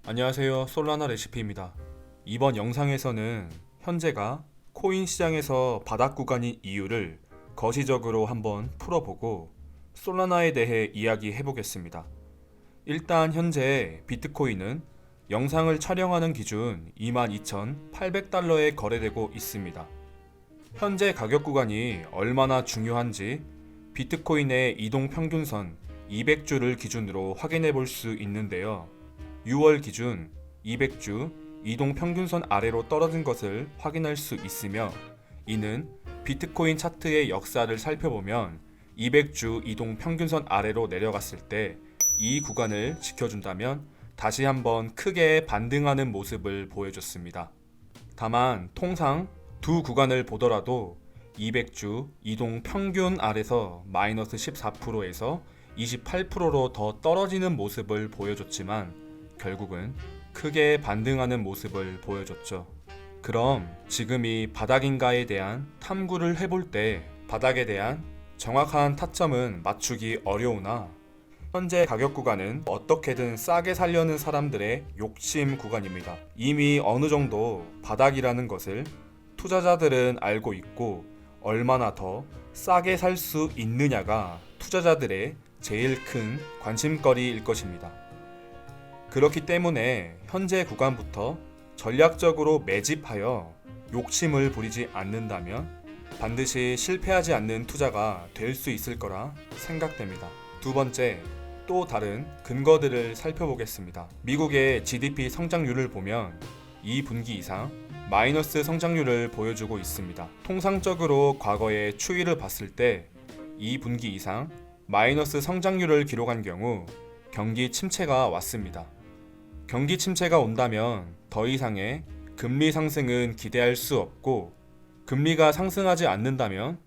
안녕하세요, 솔라나 레시피입니다. 이번 영상에서는 현재가 코인 시장에서 바닥 구간인 이유를 거시적으로 한번 풀어보고 솔라나에 대해 이야기해 보겠습니다. 일단 현재 비트코인은 영상을 촬영하는 기준 22,800달러에 거래되고 있습니다. 현재 가격 구간이 얼마나 중요한지 비트코인의 이동 평균선 200주를 기준으로 확인해 볼 수 있는데요. 6월 기준 200주 이동 평균선 아래로 떨어진 것을 확인할 수 있으며, 이는 비트코인 차트의 역사를 살펴보면 200주 이동 평균선 아래로 내려갔을 때 이 구간을 지켜준다면 다시 한번 크게 반등하는 모습을 보여줬습니다. 다만 통상 두 구간을 보더라도 200주 이동 평균 아래서 마이너스 14%에서 28%로 더 떨어지는 모습을 보여줬지만 결국은 크게 반등하는 모습을 보여줬죠. 그럼 지금이 바닥인가에 대한 탐구를 해볼 때 바닥에 대한 정확한 타점은 맞추기 어려우나, 현재 가격 구간은 어떻게든 싸게 살려는 사람들의 욕심 구간입니다. 이미 어느 정도 바닥이라는 것을 투자자들은 알고 있고, 얼마나 더 싸게 살 수 있느냐가 투자자들의 제일 큰 관심거리일 것입니다. 그렇기 때문에 현재 구간부터 전략적으로 매집하여 욕심을 부리지 않는다면 반드시 실패하지 않는 투자가 될 수 있을 거라 생각됩니다. 두 번째, 또 다른 근거들을 살펴보겠습니다. 미국의 GDP 성장률을 보면 2분기 이상 마이너스 성장률을 보여주고 있습니다. 통상적으로 과거의 추이를 봤을 때 2분기 이상 마이너스 성장률을 기록한 경우 경기 침체가 왔습니다. 경기 침체가 온다면 더 이상의 금리 상승은 기대할 수 없고, 금리가 상승하지 않는다면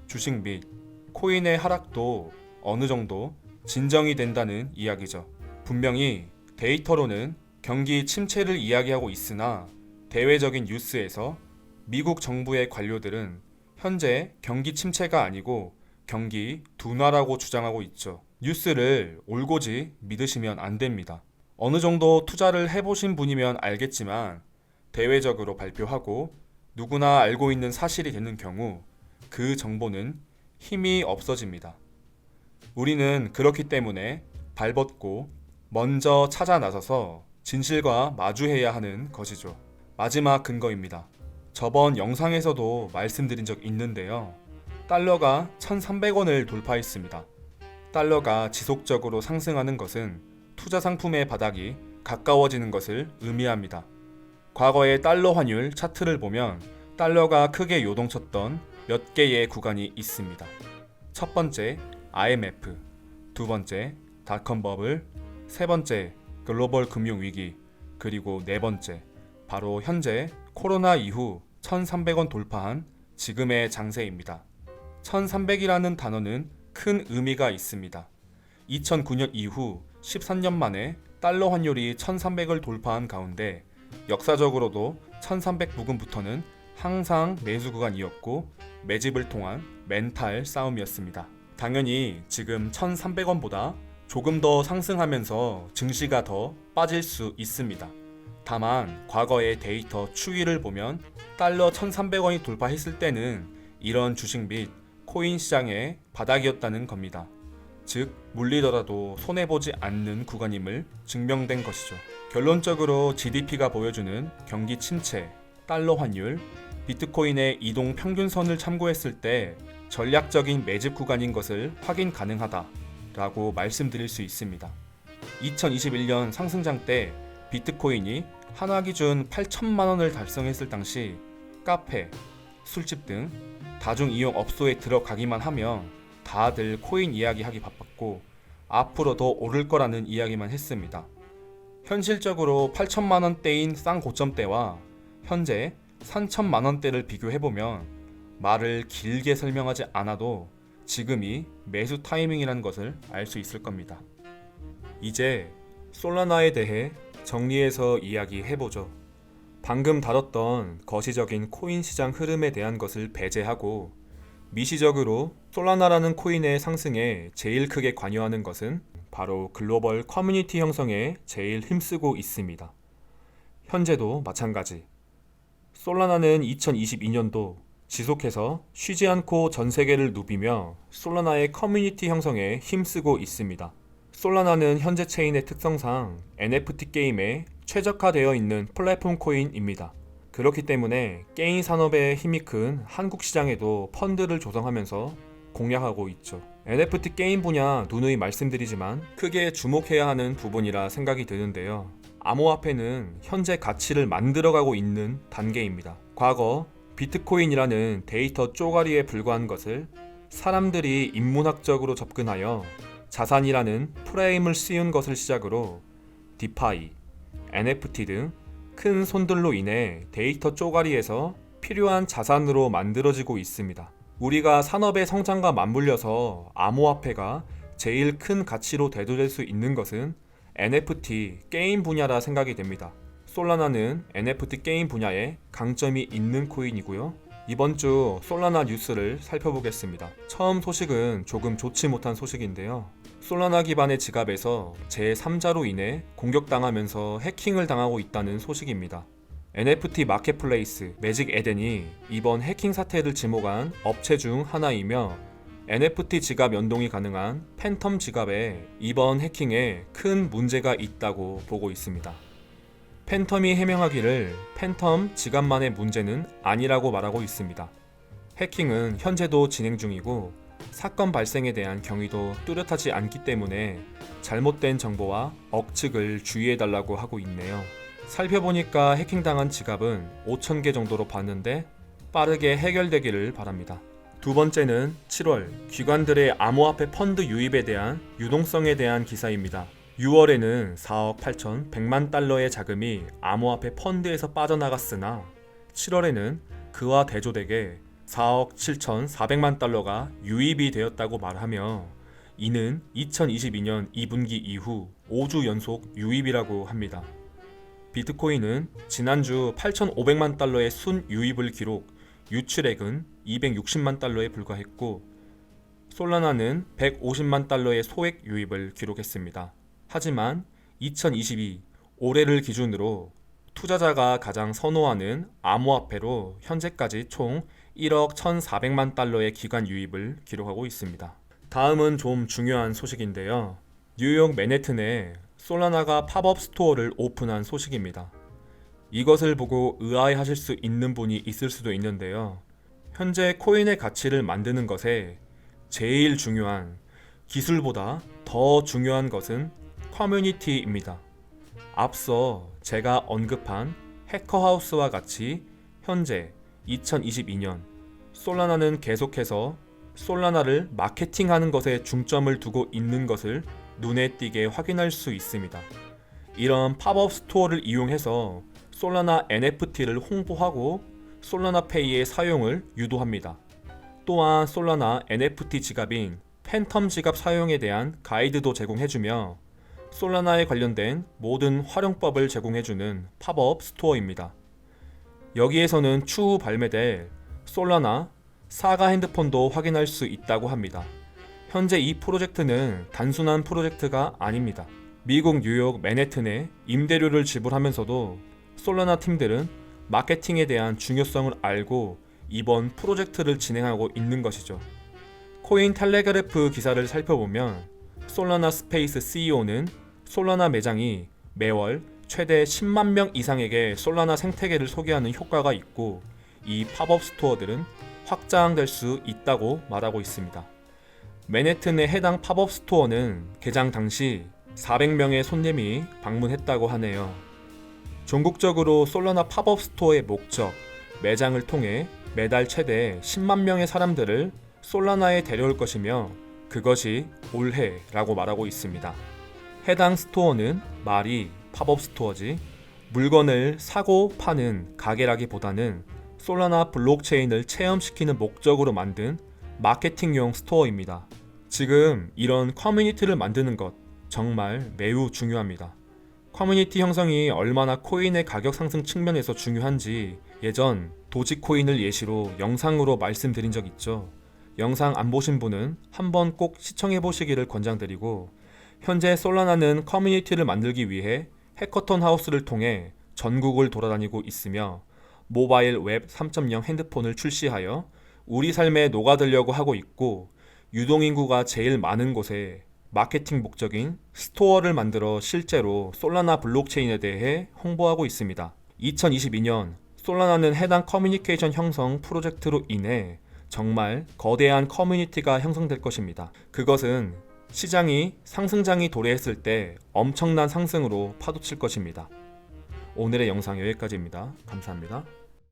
주식 및 코인의 하락도 어느 정도 진정이 된다는 이야기죠. 분명히 데이터로는 경기 침체를 이야기하고 있으나 대외적인 뉴스에서 미국 정부의 관료들은 현재 경기 침체가 아니고 경기 둔화라고 주장하고 있죠. 뉴스를 올고지 믿으시면 안 됩니다. 어느 정도 투자를 해보신 분이면 알겠지만 대외적으로 발표하고 누구나 알고 있는 사실이 되는 경우 그 정보는 힘이 없어집니다. 우리는 그렇기 때문에 발벗고 먼저 찾아 나서서 진실과 마주해야 하는 것이죠. 마지막 근거입니다. 저번 영상에서도 말씀드린 적 있는데요. 달러가 1,300원을 돌파했습니다. 달러가 지속적으로 상승하는 것은 투자 상품의 바닥이 가까워지는 것을 의미합니다. 과거의 달러 환율 차트를 보면 달러가 크게 요동쳤던 몇 개의 구간이 있습니다. 첫 번째 IMF, 두 번째 닷컴 버블, 세 번째 글로벌 금융 위기, 그리고 네 번째 바로 현재 코로나 이후 1,300원 돌파한 지금의 장세입니다. 1,300이라는 단어는 큰 의미가 있습니다. 2009년 이후 13년 만에 달러 환율이 1,300을 돌파한 가운데 역사적으로도 1,300 부근부터는 항상 매수 구간이었고 매집을 통한 멘탈 싸움이었습니다. 당연히 지금 1,300원보다 조금 더 상승하면서 증시가 더 빠질 수 있습니다. 다만 과거의 데이터 추이를 보면 달러 1,300원이 돌파했을 때는 이런 주식 및 코인 시장의 바닥이었다는 겁니다. 즉 물리더라도 손해보지 않는 구간임을 증명된 것이죠. 결론적으로 GDP가 보여주는 경기 침체, 달러 환율, 비트코인의 이동 평균선을 참고했을 때 전략적인 매집 구간인 것을 확인 가능하다라고 말씀드릴 수 있습니다. 2021년 상승장 때 비트코인이 한화 기준 8천만 원을 달성했을 당시 카페, 술집 등 다중 이용 업소에 들어가기만 하면 다들 코인 이야기하기 바빴고 앞으로도 오를 거라는 이야기만 했습니다. 현실적으로 8천만 원대인 쌍고점대와 현재 3천만 원대를 비교해보면 말을 길게 설명하지 않아도 지금이 매수 타이밍이라는 것을 알 수 있을 겁니다. 이제 솔라나에 대해 정리해서 이야기해보죠. 방금 다뤘던 거시적인 코인 시장 흐름에 대한 것을 배제하고 미시적으로 솔라나라는 코인의 상승에 제일 크게 관여하는 것은 바로 글로벌 커뮤니티 형성에 제일 힘쓰고 있습니다. 현재도 마찬가지. 솔라나는 2022년도 지속해서 쉬지 않고 전 세계를 누비며 솔라나의 커뮤니티 형성에 힘쓰고 있습니다. 솔라나는 현재 체인의 특성상 NFT 게임에 최적화되어 있는 플랫폼 코인입니다. 그렇기 때문에 게임 산업에 힘이 큰 한국 시장에도 펀드를 조성하면서 공략하고 있죠. NFT 게임 분야 누누이 말씀드리지만 크게 주목해야 하는 부분이라 생각이 드는데요. 암호화폐는 현재 가치를 만들어가고 있는 단계입니다. 과거 비트코인이라는 데이터 쪼가리에 불과한 것을 사람들이 인문학적으로 접근하여 자산이라는 프레임을 씌운 것을 시작으로 디파이, NFT 등 큰 손들로 인해 데이터 쪼가리에서 필요한 자산으로 만들어지고 있습니다. 우리가 산업의 성장과 맞물려서 암호화폐가 제일 큰 가치로 대두될 수 있는 것은 NFT 게임 분야라 생각이 됩니다. 솔라나는 NFT 게임 분야에 강점이 있는 코인이고요. 이번 주 솔라나 뉴스를 살펴보겠습니다. 처음 소식은 조금 좋지 못한 소식인데요. 솔라나 기반의 지갑에서 제3자로 인해 공격당하면서 해킹을 당하고 있다는 소식입니다. NFT 마켓플레이스 매직 에덴이 이번 해킹 사태를 지목한 업체 중 하나이며 NFT 지갑 연동이 가능한 팬텀 지갑에 이번 해킹에 큰 문제가 있다고 보고 있습니다. 팬텀이 해명하기를 팬텀 지갑만의 문제는 아니라고 말하고 있습니다. 해킹은 현재도 진행 중이고 사건 발생에 대한 경위도 뚜렷하지 않기 때문에 잘못된 정보와 억측을 주의해달라고 하고 있네요. 살펴보니까 해킹당한 지갑은 5,000개 정도로 봤는데 빠르게 해결되기를 바랍니다. 두 번째는 7월 기관들의 암호화폐 펀드 유입에 대한 유동성에 대한 기사입니다. 6월에는 4억 8,100만 달러의 자금이 암호화폐 펀드에서 빠져나갔으나 7월에는 그와 대조되게 4억 7,400만 달러가 유입이 되었다고 말하며 이는 2022년 2분기 이후 5주 연속 유입이라고 합니다. 비트코인은 지난주 8,500만 달러의 순 유입을 기록, 유출액은 260만 달러에 불과했고 솔라나는 150만 달러의 소액 유입을 기록했습니다. 하지만 2022 올해를 기준으로 투자자가 가장 선호하는 암호화폐로 현재까지 총 1억 1,400만 달러의 기관 유입을 기록하고 있습니다. 다음은 좀 중요한 소식인데요. 뉴욕 맨해튼에 솔라나가 팝업 스토어를 오픈한 소식입니다. 이것을 보고 의아해하실 수 있는 분이 있을 수도 있는데요. 현재 코인의 가치를 만드는 것에 제일 중요한, 기술보다 더 중요한 것은 커뮤니티입니다. 앞서 제가 언급한 해커하우스와 같이 현재 2022년 솔라나는 계속해서 솔라나를 마케팅하는 것에 중점을 두고 있는 것을 눈에 띄게 확인할 수 있습니다. 이런 팝업 스토어를 이용해서 솔라나 NFT를 홍보하고 솔라나페이의 사용을 유도합니다. 또한 솔라나 NFT 지갑인 팬텀 지갑 사용에 대한 가이드도 제공해주며 솔라나에 관련된 모든 활용법을 제공해주는 팝업 스토어입니다. 여기에서는 추후 발매될 솔라나 사가 핸드폰도 확인할 수 있다고 합니다. 현재 이 프로젝트는 단순한 프로젝트가 아닙니다. 미국 뉴욕 맨해튼에 임대료를 지불하면서도 솔라나 팀들은 마케팅에 대한 중요성을 알고 이번 프로젝트를 진행하고 있는 것이죠. 코인 텔레그래프 기사를 살펴보면 솔라나 스페이스 CEO는 솔라나 매장이 매월 최대 10만 명 이상에게 솔라나 생태계를 소개하는 효과가 있고 이 팝업 스토어들은 확장될 수 있다고 말하고 있습니다. 맨해튼의 해당 팝업 스토어는 개장 당시 400명의 손님이 방문했다고 하네요. 전국적으로 솔라나 팝업 스토어의 목적, 매장을 통해 매달 최대 10만 명의 사람들을 솔라나에 데려올 것이며 그것이 올해라고 말하고 있습니다. 해당 스토어는 말이 팝업 스토어지 물건을 사고 파는 가게라기보다는 솔라나 블록체인을 체험시키는 목적으로 만든 마케팅용 스토어입니다. 지금 이런 커뮤니티를 만드는 것 정말 매우 중요합니다. 커뮤니티 형성이 얼마나 코인의 가격 상승 측면에서 중요한지 예전 도지코인을 예시로 영상으로 말씀드린 적 있죠. 영상 안 보신 분은 한번 꼭 시청해 보시기를 권장드리고 현재 솔라나는 커뮤니티를 만들기 위해 해커톤 하우스를 통해 전국을 돌아다니고 있으며 모바일 웹 3.0 핸드폰을 출시하여 우리 삶에 녹아들려고 하고 있고, 유동인구가 제일 많은 곳에 마케팅 목적인 스토어를 만들어 실제로 솔라나 블록체인에 대해 홍보하고 있습니다. 2022년 솔라나는 해당 커뮤니케이션 형성 프로젝트로 인해 정말 거대한 커뮤니티가 형성될 것입니다. 그것은 시장이 상승장이 도래했을 때 엄청난 상승으로 파도칠 것입니다. 오늘의 영상 여기까지입니다. 감사합니다.